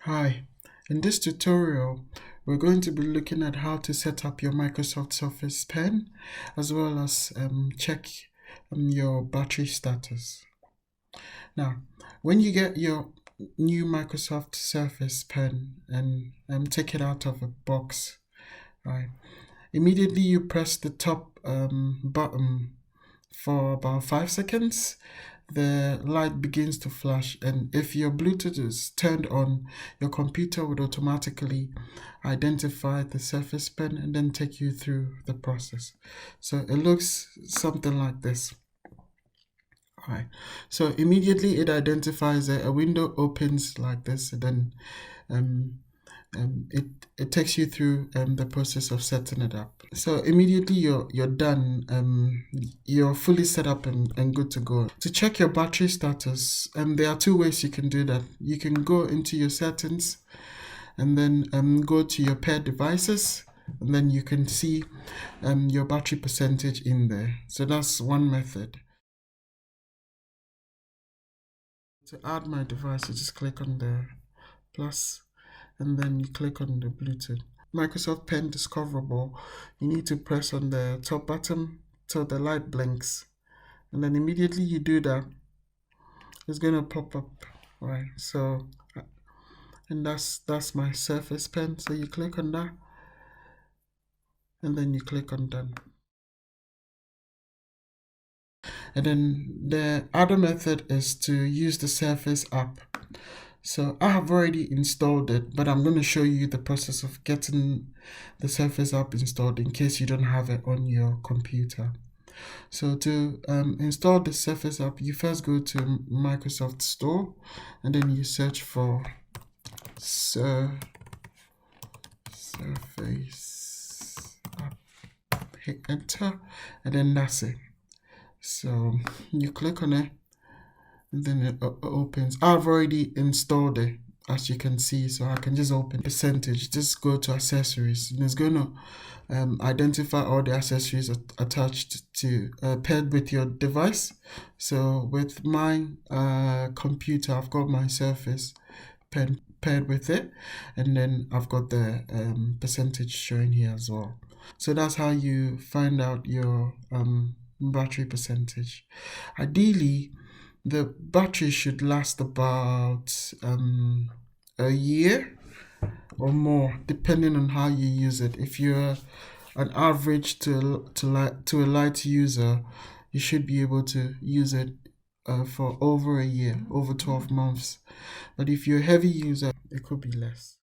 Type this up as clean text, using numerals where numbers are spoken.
Hi, in this tutorial, we're going to be looking at how to set up your Microsoft Surface Pen as well as check your battery status. Now, when you get your new Microsoft Surface Pen and take it out of a box, right, immediately you press the top button for about 5 seconds. The light begins to flash, and if your Bluetooth is turned on, your computer would automatically identify the Surface Pen and then take you through the process. So it looks something like this. All right, so immediately it identifies a window opens like this, and then um, it takes you through the process of setting it up. So immediately you're done. You're fully set up and good to go. To check your battery status, there are two ways you can do that. You can go into your settings and then go to your paired devices, and then you can see your battery percentage in there. So that's one method. To add my device, you just click on the plus and then you click on the Bluetooth. Microsoft Pen discoverable, you need to press on the top button till the light blinks, and then immediately you do that, it's going to pop up, right? So and that's my Surface Pen. So you click on that and then you click on done. And then the other method is to use the Surface app. So I have already installed it, but I'm going to show you the process of getting the Surface app installed in case you don't have it on your computer. So to install the Surface app, you first go to Microsoft Store and then you search for Surface app. Hit enter and then that's it. So you click on it and then it opens. I've already installed it, as you can see, so I can just open percentage, just go to accessories, and it's going to identify all the accessories attached to paired with your device. So with my computer, I've got my Surface Pen paired with it, and then I've got the percentage showing here as well. So that's how you find out your battery percentage. Ideally, the battery should last about a year or more, depending on how you use it. If you're an average to a light user, you should be able to use it for over a year, over 12 months. But if you're a heavy user, it could be less.